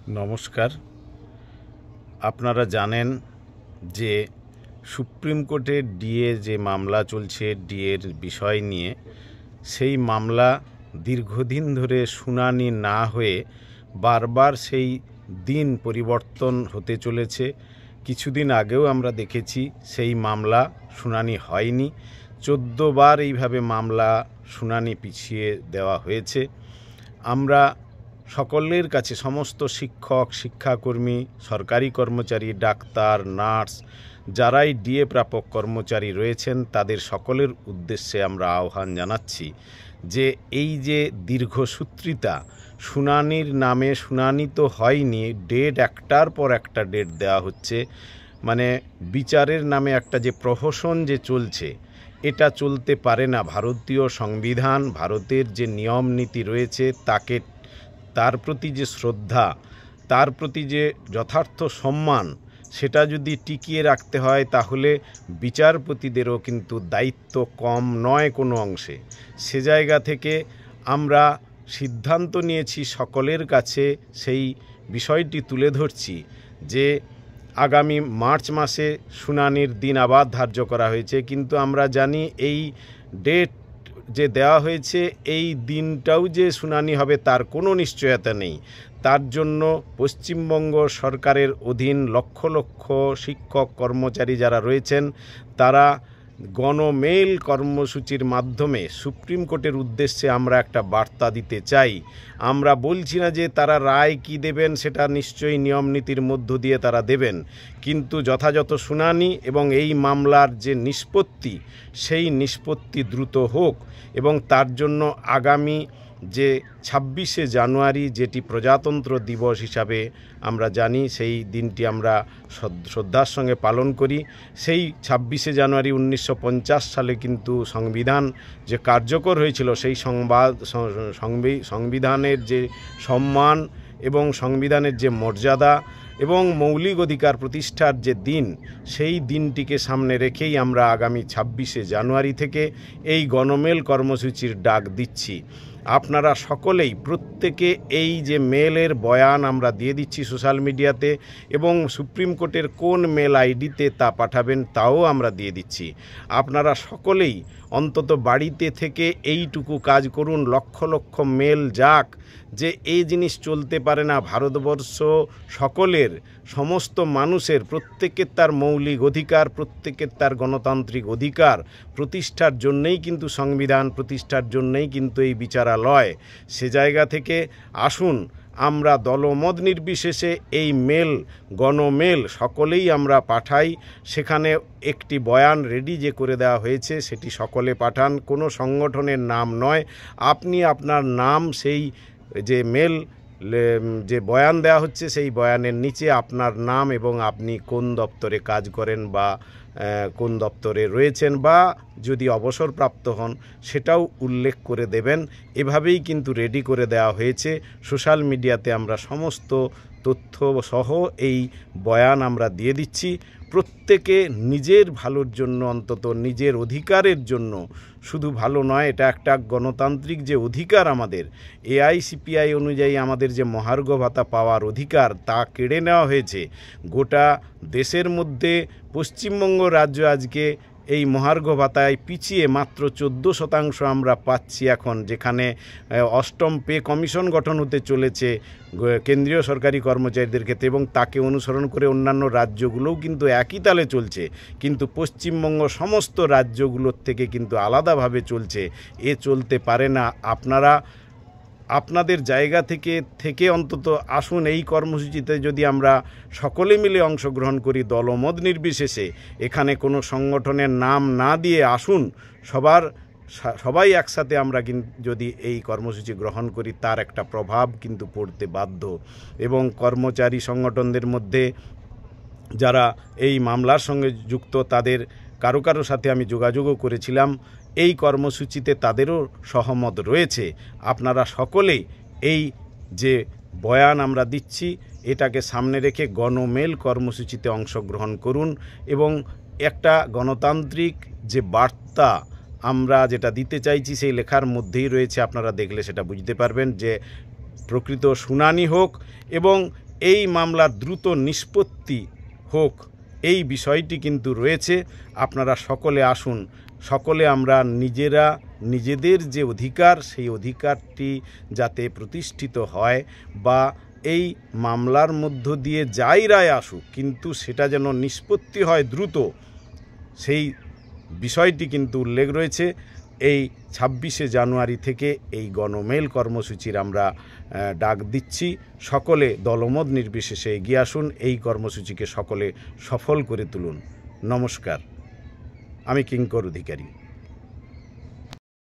নমস্কার। আপনারা জানেন যে সুপ্রিম কোর্টের ডিএ যে মামলা চলছে, ডিএর বিষয় নিয়ে, সেই মামলা দীর্ঘদিন ধরে শুনানি না হয়ে বারবার সেই দিন পরিবর্তন হতে চলেছে। কিছুদিন আগেও আমরা দেখেছি সেই মামলা শুনানি হয়নি। 14 বার এইভাবে মামলা শুনানি পিছিয়ে দেওয়া হয়েছে। আমরা সকলের কাছে, সমস্ত শিক্ষক, শিক্ষাকর্মী, সরকারি কর্মচারী, ডাক্তার, নার্স, যারাই ডিএ প্রাপক কর্মচারী রয়েছেন, তাদের সকলের উদ্দেশ্যে আমরা আহ্বান জানাচ্ছি যে এই যে দীর্ঘসূত্রিতা, শুনানির নামে শুনানি তো হয়নি, ডেট একটার পর একটা ডেট দেওয়া হচ্ছে, মানে বিচারের নামে একটা যে প্রহসন যে চলছে, এটা চলতে পারে না। ভারতীয় সংবিধান, ভারতের যে নিয়ম নীতি রয়েছে, তার প্রতি যে শ্রদ্ধা, তার প্রতি যে যথার্থ সম্মান, সেটা যদি টিকিয়ে রাখতে হয়, তাহলে বিচারপতিদেরও কিন্তু দায়িত্ব কম নয় কোনো অংশে। সে জায়গা থেকে আমরা সিদ্ধান্ত নিয়েছি, সকলের কাছে সেই বিষয়টি তুলে ধরছি যে আগামী মার্চ মাসে শুনানির দিন আবার ধার্য করা হয়েছে, কিন্তু আমরা জানি এই ডেট যে দেওয়া হয়েছে, এই দিনটাও যে শুনানি হবে তার কোনো নিশ্চয়তা নেই। তার জন্য পশ্চিমবঙ্গ সরকারের অধীন লক্ষ লক্ষ শিক্ষক কর্মচারী যারা রয়েছেন, তারা গণমেল কর্মসূচির মাধ্যমে সুপ্রিম কোর্টের উদ্দেশ্যে আমরা একটা বার্তা দিতে চাই। আমরা বলছি না যে তারা রায় কি দেবেন, সেটা নিশ্চয়ই নিয়ম নীতির মধ্য দিয়ে তারা দেবেন, কিন্তু যথাযথ শুনানি এবং এই মামলার যে নিষ্পত্তি, সেই নিষ্পত্তি দ্রুত হোক। এবং তার জন্য আগামী যে 26শে জানুয়ারি, যেটি প্রজাতন্ত্র দিবস হিসাবে আমরা জানি, সেই দিনটি আমরা শ্রদ্ধার সঙ্গে পালন করি। সেই 26শে জানুয়ারি 1950 সালে কিন্তু সংবিধান যে কার্যকর হয়েছিল, সেই সংবিধানের যে সম্মান এবং সংবিধানের যে মর্যাদা এবং মৌলিক অধিকার প্রতিষ্ঠার যে দিন, সেই দিনটিকে সামনে রেখেই আমরা আগামী 26শে জানুয়ারি থেকে এই গণমেল কর্মসূচির ডাক দিচ্ছি। আপনারা সকলেই, প্রত্যেকে এই যে মেলের বয়ান আমরা দিয়ে দিচ্ছি সোশ্যাল মিডিয়াতে, এবং সুপ্রিম কোর্টের কোন মেল আইডিতে তা পাঠাবেন তাও আমরা দিয়ে দিচ্ছি। আপনারা সকলেই অন্তত বাড়িতে থেকে এইটুকু কাজ করুন, লক্ষ লক্ষ মেল যাক যে এই জিনিস চলতে পারে না। ভারতবর্ষ সকলের, সমস্ত মানুষের, প্রত্যেকের তার মৌলিক অধিকার, প্রত্যেকের তার গণতান্ত্রিক অধিকার প্রতিষ্ঠার জন্যেই কিন্তু সংবিধান, প্রতিষ্ঠার জন্যেই কিন্তু এই বিচারালয়। সে জায়গা থেকে আসুন, আমরা দলমত নির্বিশেষে এই মেল, গণমেল সকলেই আমরা পাঠাই। সেখানে একটি বয়ান রেডি যে করে দেওয়া হয়েছে, সেটি সকলে পাঠান, কোনো সংগঠনের নাম নয়। আপনি আপনার নাম সেই যে মেল যে বয়ান দেওয়া হচ্ছে, সেই বয়ানের নিচে আপনার নাম এবং আপনি কোন দপ্তরে কাজ করেন বা কোন দপ্তরে রয়েছেন, বা যদি অবসরপ্রাপ্ত হন সেটাও উল্লেখ করে দেবেন। এভাবেই কিন্তু রেডি করে দেওয়া হয়েছে। সোশ্যাল মিডিয়াতে আমরা সমস্ত তথ্য সহ এই বয়ান আমরা দিয়ে দিচ্ছি। প্রত্যেকে নিজের ভালোর জন্য, অন্তত নিজের অধিকারের জন্য, শুধু ভালো নয়, এটা একটা গণতান্ত্রিক যে অধিকার আমাদের, এআইসিপিআই অনুযায়ী আমাদের যে মহার্ঘ ভাতা পাওয়ার অধিকার, তা কেড়ে নেওয়া হয়েছে। গোটা দেশের মধ্যে পশ্চিমবঙ্গ রাজ্য আজকে এই মহার্ঘ ভাতায় পিছিয়ে মাত্র 14% আমরা পাচ্ছি এখন, যেখানে 8ম পে কমিশন গঠন হতে চলেছে কেন্দ্রীয় সরকারি কর্মচারীদের ক্ষেত্রে, এবং তাকে অনুসরণ করে অন্যান্য রাজ্যগুলোও কিন্তু একই তালে চলছে, কিন্তু পশ্চিমবঙ্গ সমস্ত রাজ্যগুলোর থেকে কিন্তু আলাদাভাবে চলছে। এ চলতে পারে না। আপনারা আপনাদের জায়গা থেকে অন্তত আসুন, এই কর্মসূচিতে যদি আমরা সকলে মিলে অংশগ্রহণ করি, দলমত নির্বিশেষে, এখানে কোনো সংগঠনের নাম না দিয়ে আসুন, সবাই একসাথে আমরা যদি এই কর্মসূচি গ্রহণ করি, তার একটা প্রভাব কিন্তু পড়তে বাধ্য। এবং কর্মচারী সংগঠনদের মধ্যে যারা এই মামলার সঙ্গে যুক্ত, তাদের কারো সাথে আমি যোগাযোগও করেছিলাম, এই কর্মসূচিতে তাদেরও সহমত রয়েছে। আপনারা সকলেই এই যে বয়ান আমরা দিচ্ছি, এটাকে সামনে রেখে গণমেল কর্মসূচিতে অংশগ্রহণ করুন, এবং একটা গণতান্ত্রিক যে বার্তা আমরা যেটা দিতে চাইছি, সেই লেখার মধ্যেই রয়েছে। আপনারা দেখলে সেটা বুঝতে পারবেন যে প্রকৃত শুনানি হোক, এবং এই মামলার দ্রুত নিষ্পত্তি হোক, এই বিষয়টি কিন্তু রয়েছে। আপনারা সকলে আসুন, সকলে আমরা নিজেরা নিজেদের যে অধিকার, সেই অধিকারটি যাতে প্রতিষ্ঠিত হয়, বা এই মামলার মধ্য দিয়ে যাই রায় আসুক, কিন্তু সেটা যেন নিষ্পত্তি হয় দ্রুত, সেই বিষয়টি কিন্তু উল্লেখ রয়েছে। এই 26শে জানুয়ারি থেকে এই গণমেল কর্মসূচির আমরা ডাক দিচ্ছি। সকলে দলমত নির্বিশেষে এগিয়ে আসুন, এই কর্মসূচিকে সকলে সফল করে তুলুন। নমস্কার, আমি কিঙ্কর অধিকারী।